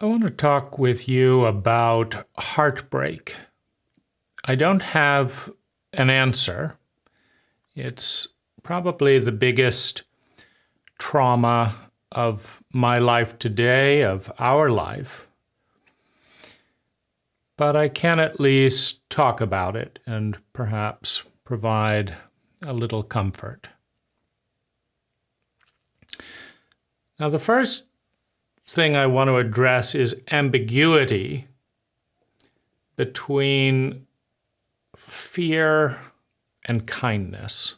I want to talk with you about heartbreak. I don't have an answer. It's probably the biggest trauma of my life today, of our life. But I can at least talk about it and perhaps provide a little comfort. Now, the first thing I want to address is ambiguity between fear and kindness.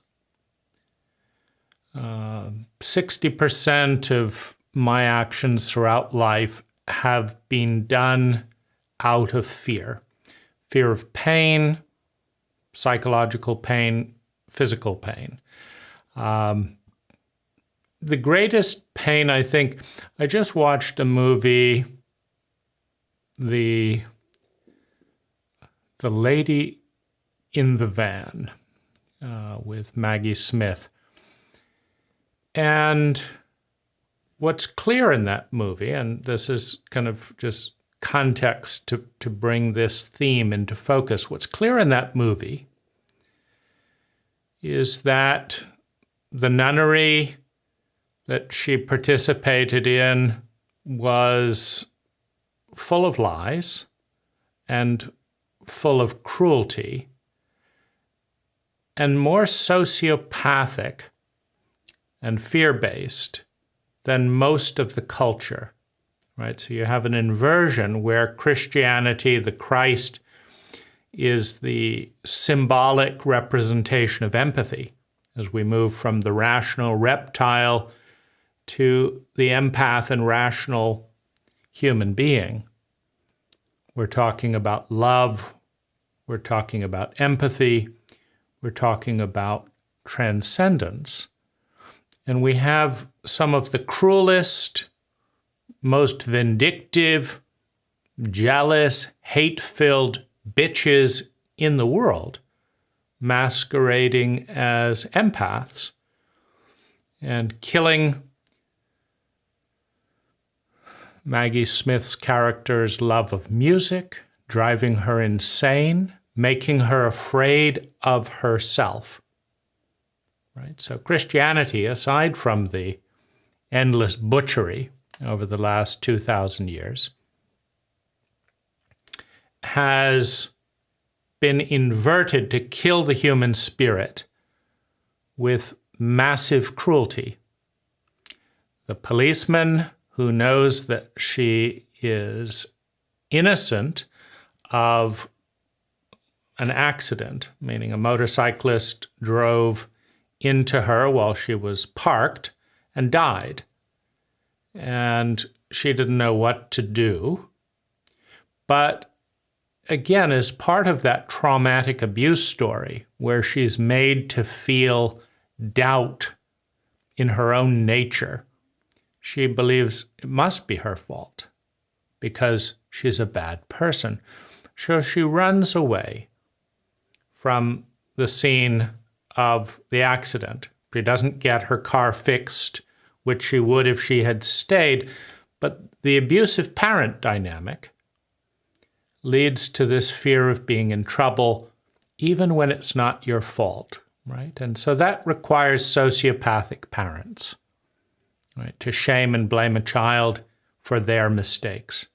60% of my actions throughout life have been done out of fear. Fear of pain, psychological pain, physical pain. The greatest pain, I think, I just watched a movie, The Lady in the Van, with Maggie Smith. And what's clear in that movie, and this is kind of just context to bring this theme into focus, what's clear in that movie is that the nunnery that she participated in was full of lies and full of cruelty and more sociopathic and fear-based than most of the culture, right? So you have an inversion where Christianity, the Christ, is the symbolic representation of empathy as we move from the rational reptile to the empath and rational human being. We're talking about love, we're talking about empathy, we're talking about transcendence. And we have some of the cruelest, most vindictive, jealous, hate-filled bitches in the world masquerading as empaths and killing Maggie Smith's character's love of music, driving her insane, making her afraid of herself. Right? So Christianity, aside from the endless butchery over the last 2,000 years, has been inverted to kill the human spirit with massive cruelty. The policeman who knows that she is innocent of an accident, meaning a motorcyclist drove into her while she was parked and died. And she didn't know what to do. But again, as part of that traumatic abuse story, where she's made to feel doubt in her own nature, she believes it must be her fault because she's a bad person. So she runs away from the scene of the accident. She doesn't get her car fixed, which she would if she had stayed. But the abusive parent dynamic leads to this fear of being in trouble, even when it's not your fault, right? And so that requires sociopathic parents, right, to shame and blame a child for their mistakes.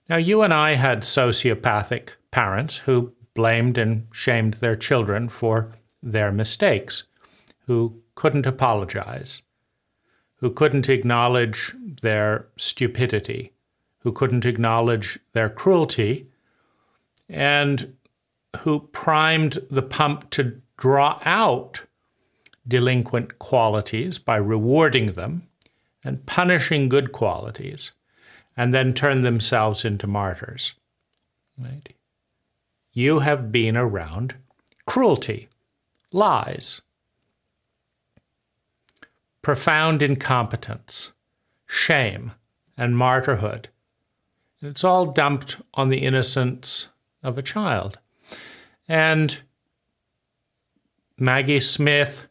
Now, you and I had sociopathic parents who blamed and shamed their children for their mistakes, who couldn't apologize, who couldn't acknowledge their stupidity, who couldn't acknowledge their cruelty, and who primed the pump to draw out delinquent qualities by rewarding them and punishing good qualities, and then turn themselves into martyrs. Right? You have been around cruelty, lies, profound incompetence, shame, and martyrhood. It's all dumped on the innocence of a child. And Maggie Smith,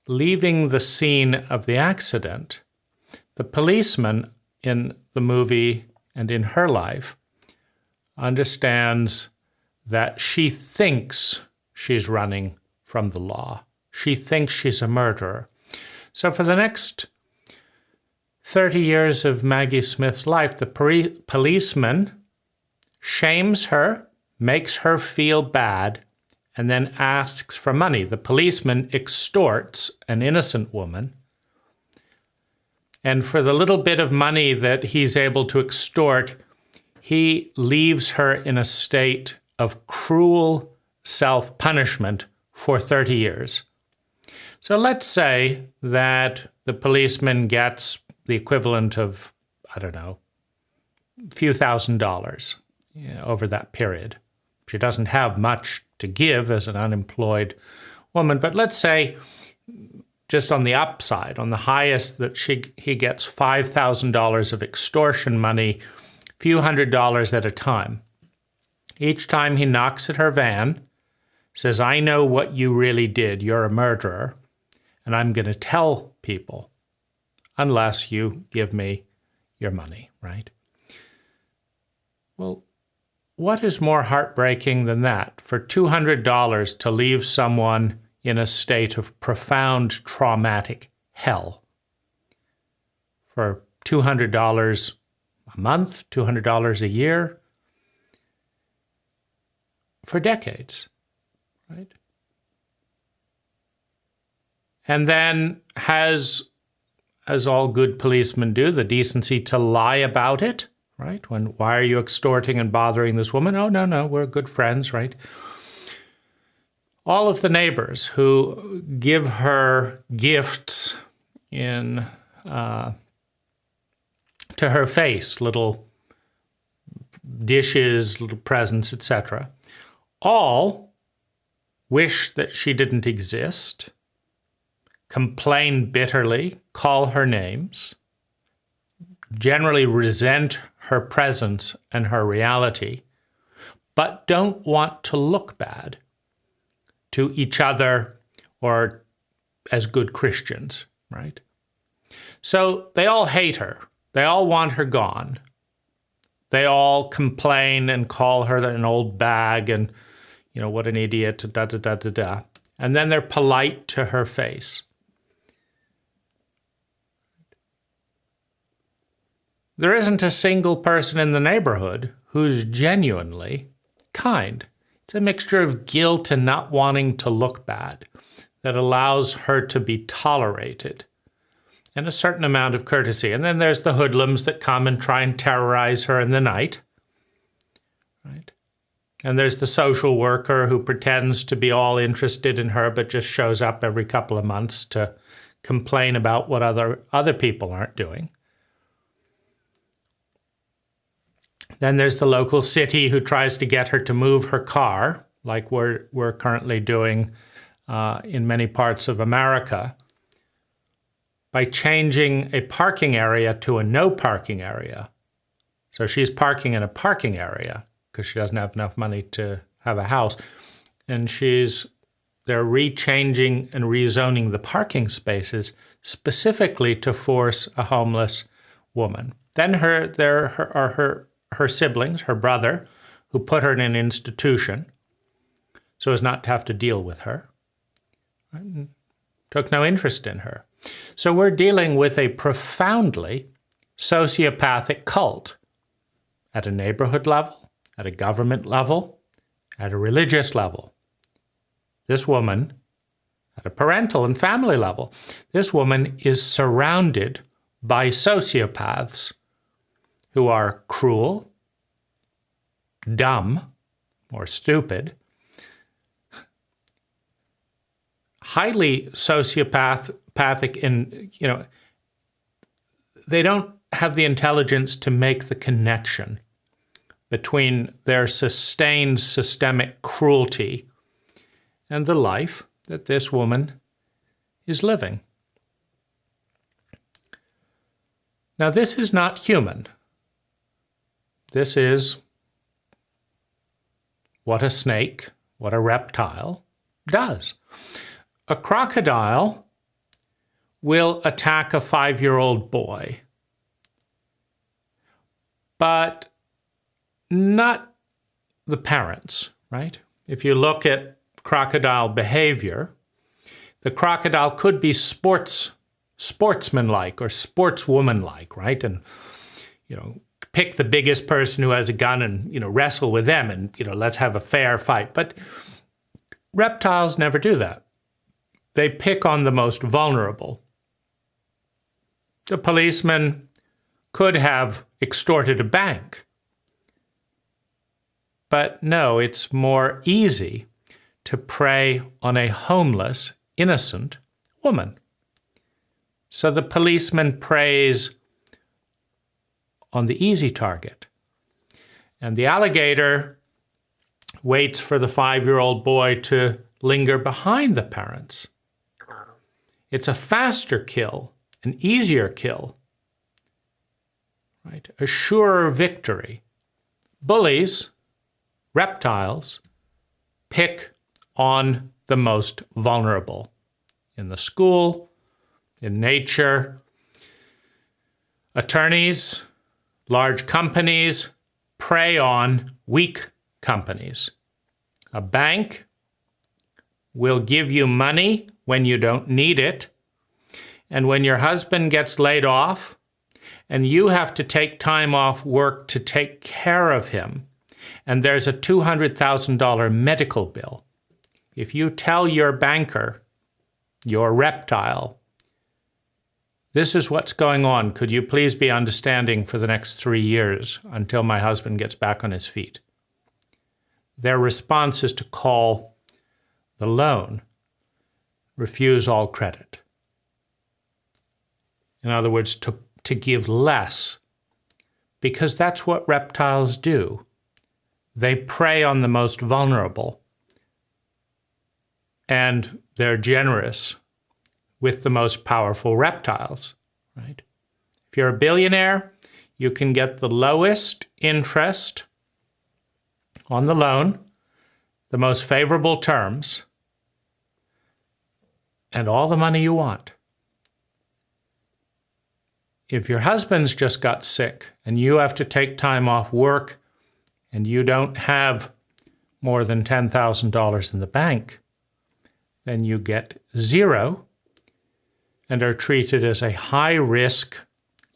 leaving the scene of the accident, the policeman in the movie and in her life understands that she thinks she's running from the law. She thinks she's a murderer. So for the next 30 years of Maggie Smith's life, the policeman shames her, makes her feel bad, and then asks for money. The policeman extorts an innocent woman, and for the little bit of money that he's able to extort, he leaves her in a state of cruel self-punishment for 30 years. So let's say that the policeman gets the equivalent of, I don't know, a few $1,000s over that period. She doesn't have much to give as an unemployed woman, but let's say just on the upside, on the highest, that he gets $5,000 of extortion money, a few $100s at a time. Each time he knocks at her van, says, I know what you really did. You're a murderer, and I'm going to tell people unless you give me your money, right? Well, what is more heartbreaking than that? For $200 to leave someone in a state of profound traumatic hell. For $200 a month, $200 a year, for decades, right? And then has, as all good policemen do, the decency to lie about it, right? Why are you extorting and bothering this woman? Oh, no, we're good friends, right? All of the neighbors who give her gifts to her face, little dishes, little presents, etc., all wish that she didn't exist, complain bitterly, call her names, generally resent her presence and her reality, but don't want to look bad to each other or as good Christians, right? So they all hate her. They all want her gone. They all complain and call her an old bag and, what an idiot, da-da-da-da-da. And then they're polite to her face. There isn't a single person in the neighborhood who's genuinely kind. It's a mixture of guilt and not wanting to look bad that allows her to be tolerated, and a certain amount of courtesy. And then there's the hoodlums that come and try and terrorize her in the night, right? And there's the social worker who pretends to be all interested in her but just shows up every couple of months to complain about what other people aren't doing. Then there's the local city who tries to get her to move her car, like we're currently doing in many parts of America, by changing a parking area to a no parking area. So she's parking in a parking area because she doesn't have enough money to have a house. And they're rechanging and rezoning the parking spaces specifically to force a homeless woman. Then there are her siblings, her brother, who put her in an institution so as not to have to deal with her. Right? Took no interest in her. So we're dealing with a profoundly sociopathic cult at a neighborhood level, at a government level, at a religious level. This woman, at a parental and family level, this woman is surrounded by sociopaths who are cruel, dumb, or stupid, highly sociopathic in, they don't have the intelligence to make the connection between their sustained systemic cruelty and the life that this woman is living. Now, this is not human. This is what a snake, what a reptile does. A crocodile will attack a 5-year-old boy but not the parents, right? If you look at crocodile behavior, the crocodile could be sportsman-like or sportswoman-like, right? And, pick the biggest person who has a gun and, wrestle with them and, let's have a fair fight. But reptiles never do that. They pick on the most vulnerable. The policeman could have extorted a bank. But no, it's more easy to prey on a homeless, innocent woman. So the policeman preys on the easy target. And the alligator waits for the 5-year-old boy to linger behind the parents. It's a faster kill, an easier kill, right? A surer victory. Bullies, reptiles, pick on the most vulnerable in the school, in nature. Attorneys, large companies prey on weak companies. A bank will give you money when you don't need it, and when your husband gets laid off and you have to take time off work to take care of him, and there's a $200,000 medical bill, if you tell your banker, your reptile, this is what's going on, could you please be understanding for the next 3 years until my husband gets back on his feet? Their response is to call the loan, refuse all credit. In other words, to give less, because that's what reptiles do. They prey on the most vulnerable, and they're generous with the most powerful reptiles, right? If you're a billionaire, you can get the lowest interest on the loan, the most favorable terms, and all the money you want. If your husband's just got sick and you have to take time off work and you don't have more than $10,000 in the bank, then you get zero and are treated as a high risk,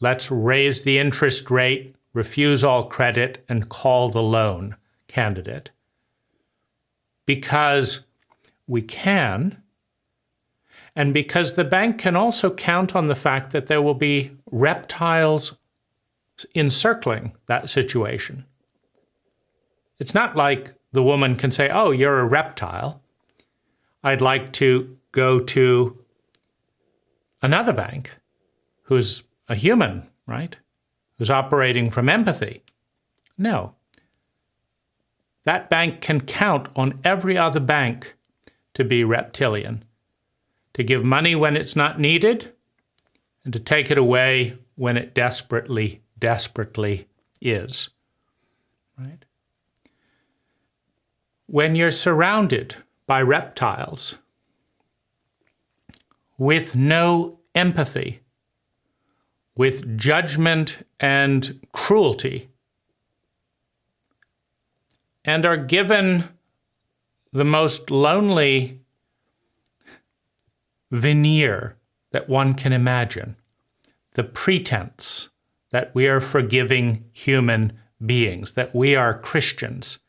let's raise the interest rate, refuse all credit, and call the loan candidate. Because we can, and because the bank can also count on the fact that there will be reptiles encircling that situation. It's not like the woman can say, oh, you're a reptile. I'd like to go to another bank who's a human, right? Who's operating from empathy. No. That bank can count on every other bank to be reptilian, to give money when it's not needed, and to take it away when it desperately is, right? When you're surrounded by reptiles with no empathy, with judgment and cruelty, and are given the most lonely veneer that one can imagine, the pretense that we are forgiving human beings, that we are Christians.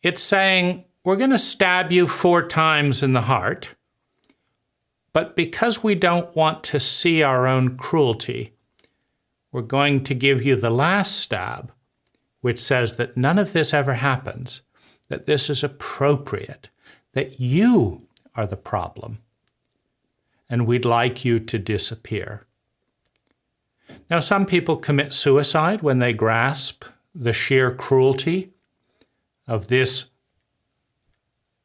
It's saying, we're going to stab you 4 times in the heart, but because we don't want to see our own cruelty, we're going to give you the last stab, which says that none of this ever happens, that this is appropriate, that you are the problem, and we'd like you to disappear. Now, some people commit suicide when they grasp the sheer cruelty of this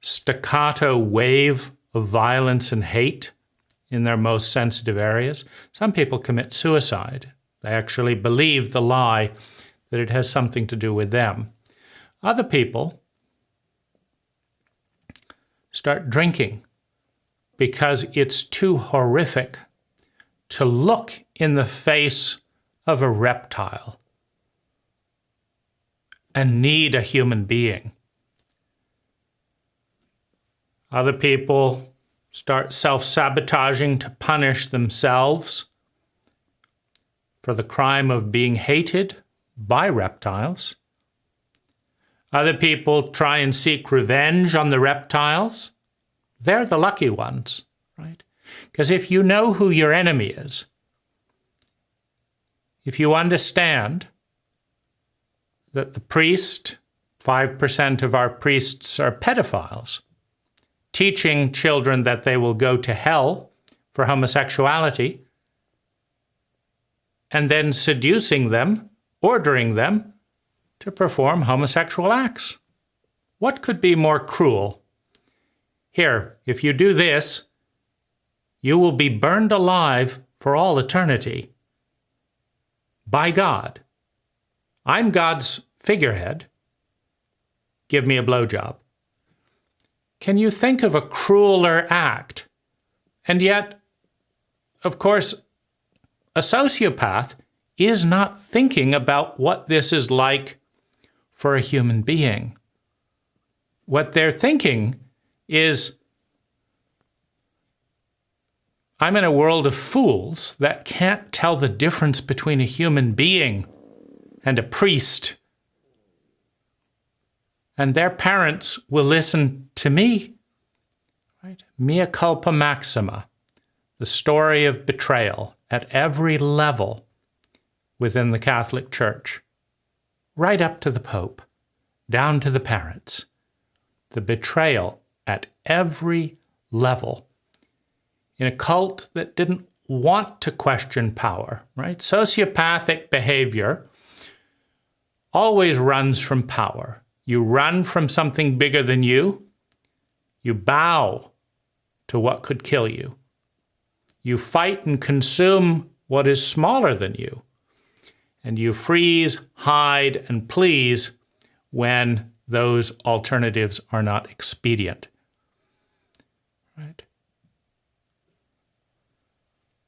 staccato wave of violence and hate in their most sensitive areas. Some people commit suicide. They actually believe the lie that it has something to do with them. Other people start drinking because it's too horrific to look in the face of a reptile and need a human being. Other people start self-sabotaging to punish themselves for the crime of being hated by reptiles. Other people try and seek revenge on the reptiles. They're the lucky ones, right? Because if you know who your enemy is, if you understand that the priest, 5% of our priests are pedophiles, teaching children that they will go to hell for homosexuality, and then seducing them, ordering them to perform homosexual acts. What could be more cruel? Here, if you do this, you will be burned alive for all eternity by God. I'm God's figurehead. Give me a blowjob. Can you think of a crueler act? And yet, of course, a sociopath is not thinking about what this is like for a human being. What they're thinking is, I'm in a world of fools that can't tell the difference between a human being and a priest. And their parents will listen to me. Right? Mea culpa maxima, the story of betrayal at every level within the Catholic Church, right up to the Pope, down to the parents. The betrayal at every level in a cult that didn't want to question power, right? Sociopathic behavior always runs from power. You run from something bigger than you. You bow to what could kill you. You fight and consume what is smaller than you. And you freeze, hide, and please when those alternatives are not expedient. Right?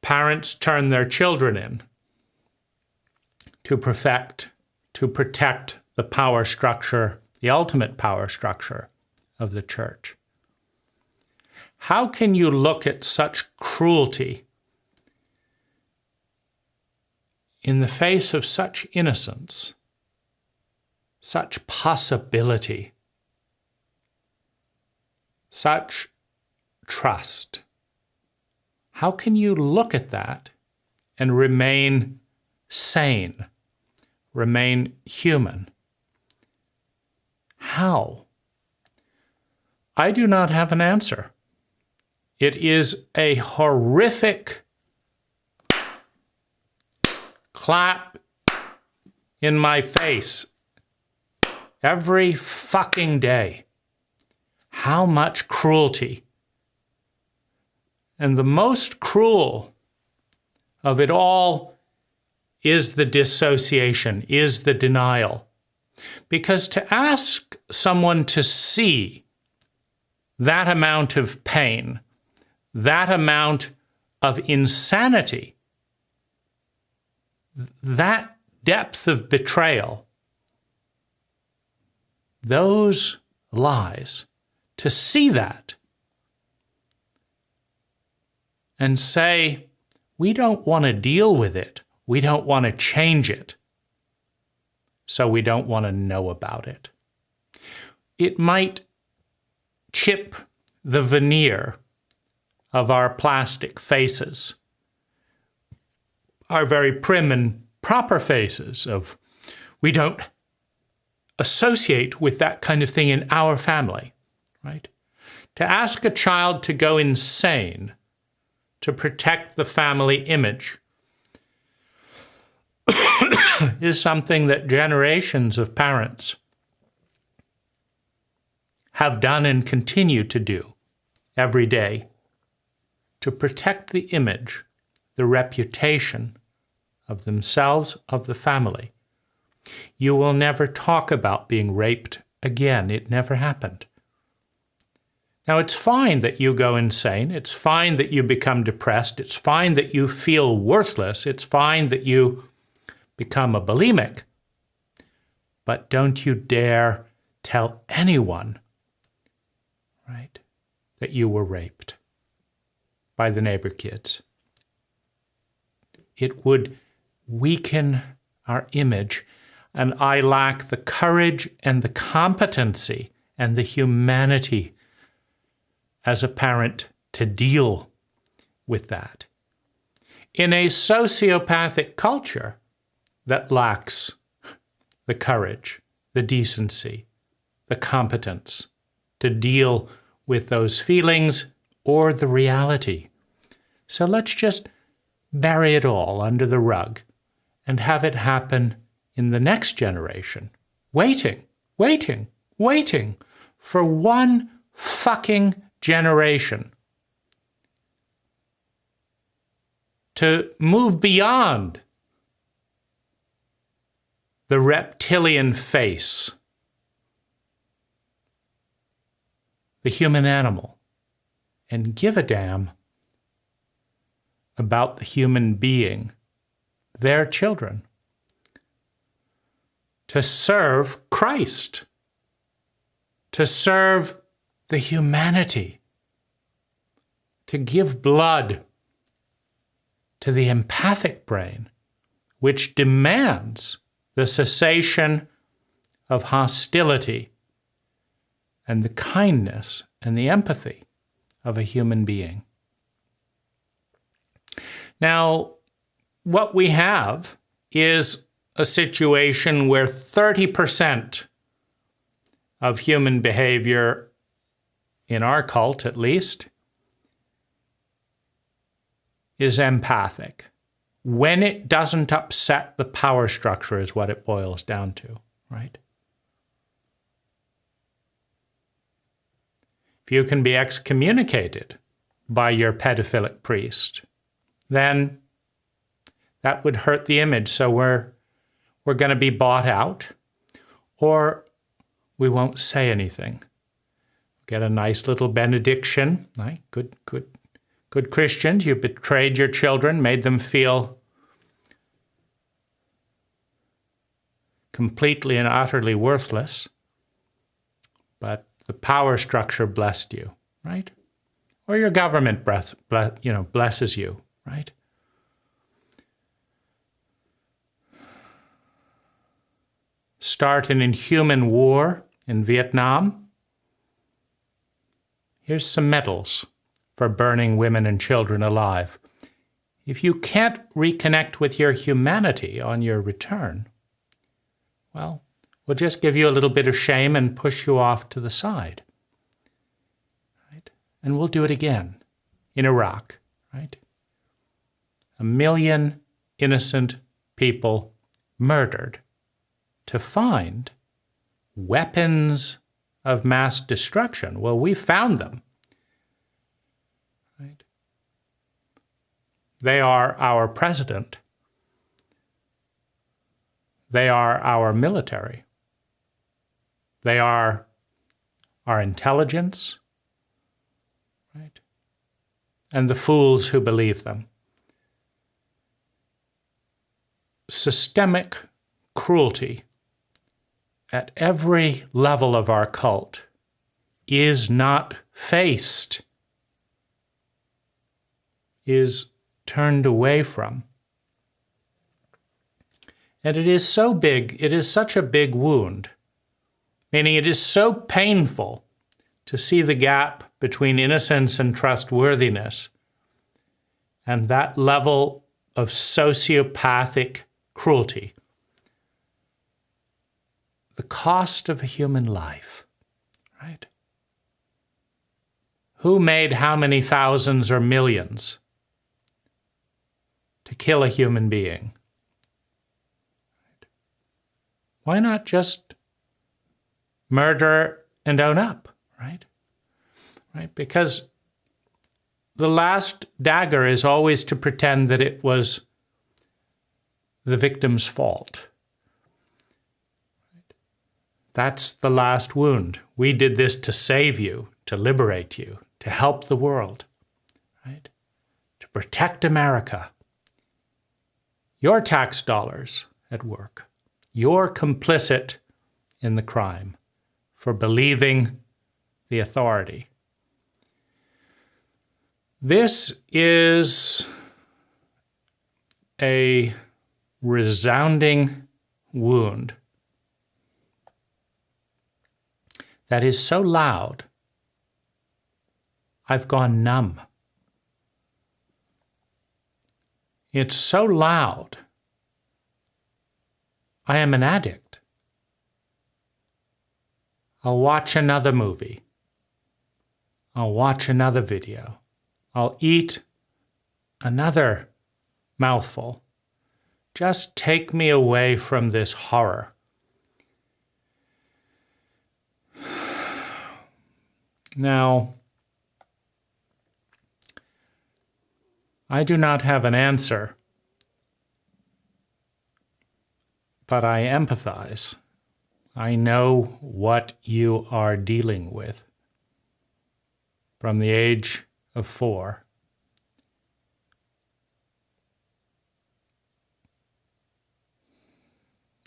Parents turn their children in to protect the power structure, the ultimate power structure of the church. How can you look at such cruelty in the face of such innocence, such possibility, such trust? How can you look at that and remain sane, remain human? How? I do not have an answer. It is a horrific clap in my face every fucking day. How much cruelty. And the most cruel of it all is the dissociation, is the denial. Because to ask someone to see that amount of pain, that amount of insanity, that depth of betrayal, those lies, to see that and say, we don't want to deal with it, we don't want to change it, so we don't want to know about it. It might chip the veneer of our plastic faces, our very prim and proper faces of, we don't associate with that kind of thing in our family, right? To ask a child to go insane to protect the family image is something that generations of parents have done and continue to do every day to protect the image, the reputation of themselves, of the family. You will never talk about being raped again. It never happened. Now, it's fine that you go insane. It's fine that you become depressed. It's fine that you feel worthless. It's fine that you become a bulimic. but don't you dare tell anyone, right, that you were raped by the neighbor kids. It would weaken our image, and I lack the courage and the competency and the humanity as a parent to deal with that. In a sociopathic culture that lacks the courage, the decency, the competence to deal with those feelings or the reality. So let's just bury it all under the rug and have it happen in the next generation. Waiting for one fucking generation to move beyond the reptilian face, the human animal, and give a damn about the human being, their children, to serve Christ, to serve the humanity, to give blood to the empathic brain, which demands the cessation of hostility and the kindness and the empathy of a human being. Now, what we have is a situation where 30% of human behavior, in our cult at least, is empathic. When it doesn't upset the power structure is what it boils down to, right? If you can be excommunicated by your pedophilic priest, then that would hurt the image. So we're going to be bought out, or we won't say anything. Get a nice little benediction, right? Good Christians. You betrayed your children, made them feel completely and utterly worthless, but the power structure blessed you, right? Or your government blesses you, right? Start an inhuman war in Vietnam. Here's some medals for burning women and children alive. If you can't reconnect with your humanity on your return, well, we'll just give you a little bit of shame and push you off to the side, right? And we'll do it again in Iraq, right? 1 million innocent people murdered to find weapons of mass destruction. Well, we found them. Right? They are our president. They are our military. They are our intelligence, right? And the fools who believe them. Systemic cruelty at every level of our cult is not faced, is turned away from. And it is so big, it is such a big wound, meaning it is so painful to see the gap between innocence and trustworthiness and that level of sociopathic cruelty. The cost of a human life, right? Who made how many thousands or millions to kill a human being? Why not just murder and own up, right? Right? Because the last dagger is always to pretend that it was the victim's fault. That's the last wound. We did this to save you, to liberate you, to help the world, right? To protect America. Your tax dollars at work. You're complicit in the crime, for believing the authority. This is a resounding wound that is so loud, I've gone numb. It's so loud, I am an addict. I'll watch another movie. I'll watch another video. I'll eat another mouthful. Just take me away from this horror. Now, I do not have an answer, but I empathize. I know what you are dealing with from the age of 4.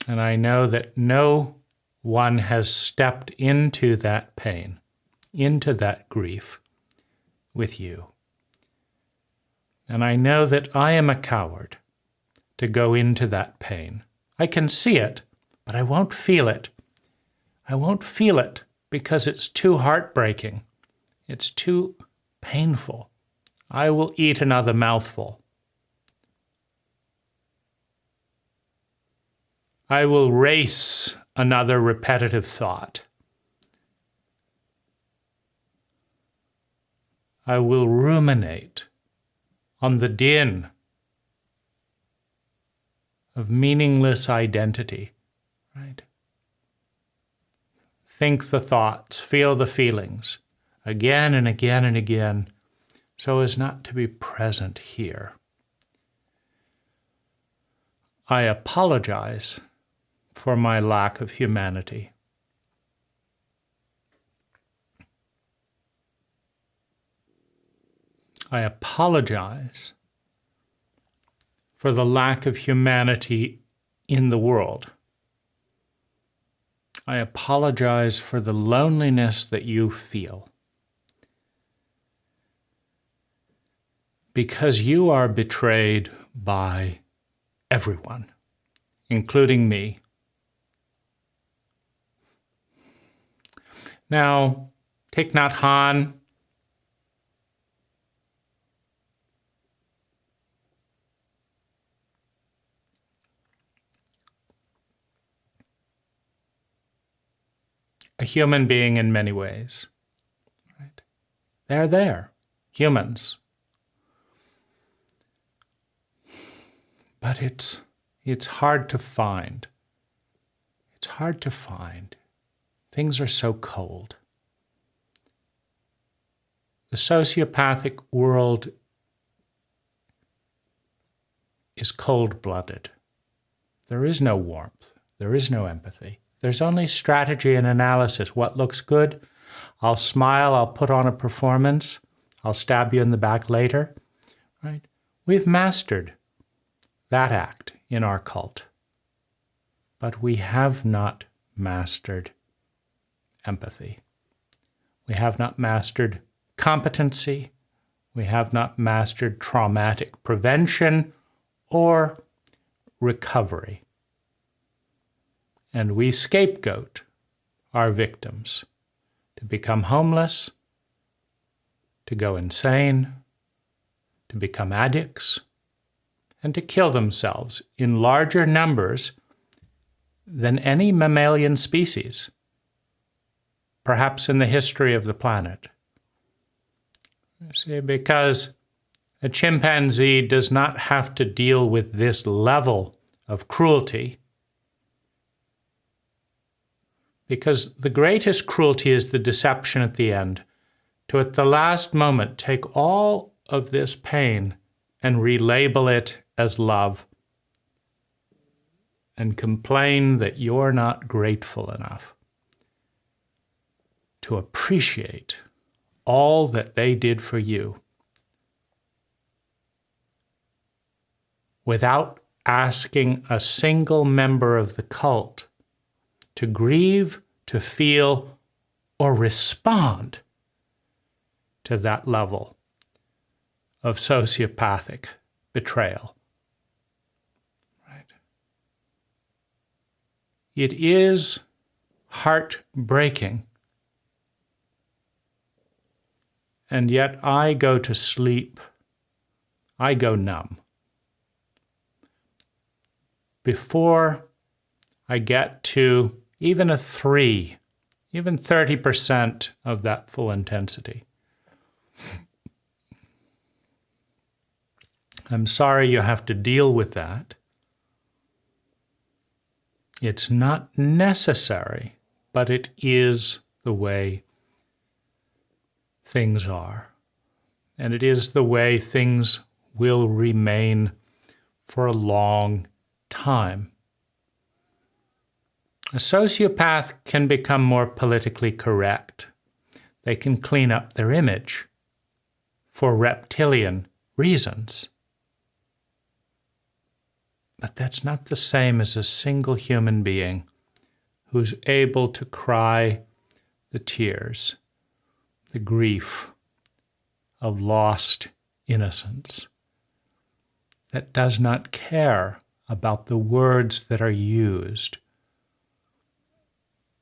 And I know that no one has stepped into that pain, into that grief with you. And I know that I am a coward to go into that pain. I can see it, but I won't feel it. I won't feel it because it's too heartbreaking. It's too painful. I will eat another mouthful. I will race another repetitive thought. I will ruminate on the din of meaningless identity, right? Think the thoughts, feel the feelings, again and again and again, so as not to be present here. I apologize for my lack of humanity. I apologize for the lack of humanity in the world. I apologize for the loneliness that you feel. Because you are betrayed by everyone, including me. Now, Thich Nhat Hanh, a human being in many ways. Right? They're there, humans. But it's hard to find. It's hard to find. Things are so cold. The sociopathic world is cold-blooded. There is no warmth. There is no empathy. There's only strategy and analysis. What looks good? I'll smile, I'll put on a performance, I'll stab you in the back later. Right? We've mastered that act in our cult. But we have not mastered empathy. We have not mastered competency. We have not mastered traumatic prevention or recovery. And we scapegoat our victims to become homeless, to go insane, to become addicts, and to kill themselves in larger numbers than any mammalian species, perhaps in the history of the planet. See, because a chimpanzee does not have to deal with this level of cruelty, because the greatest cruelty is the deception at the end, to at the last moment take all of this pain and relabel it as love and complain that you're not grateful enough to appreciate all that they did for you without asking a single member of the cult to grieve, to feel, or respond to that level of sociopathic betrayal. Right? It is heartbreaking. And yet I go to sleep, I go numb. Before I get to even a 3, even 30% of that full intensity. I'm sorry you have to deal with that. It's not necessary, but it is the way things are. And it is the way things will remain for a long time. A sociopath can become more politically correct. They can clean up their image for reptilian reasons. But that's not the same as a single human being who's able to cry the tears, the grief of lost innocence, that does not care about the words that are used,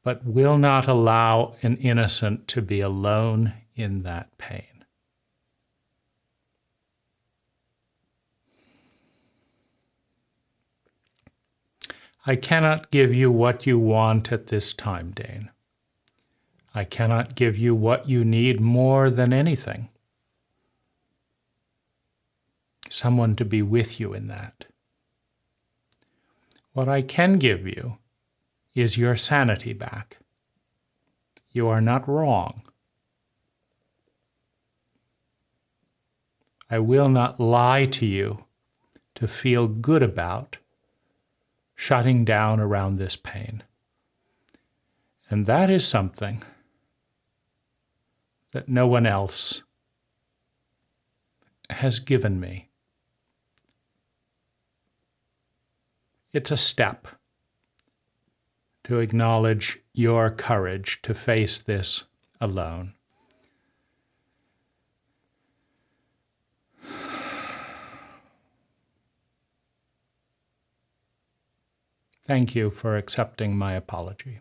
but will not allow an innocent to be alone in that pain. I cannot give you what you want at this time, Dane. I cannot give you what you need more than anything. Someone to be with you in that. What I can give you is your sanity back. You are not wrong. I will not lie to you to feel good about shutting down around this pain. And that is something that no one else has given me. It's a step to acknowledge your courage to face this alone. Thank you for accepting my apology.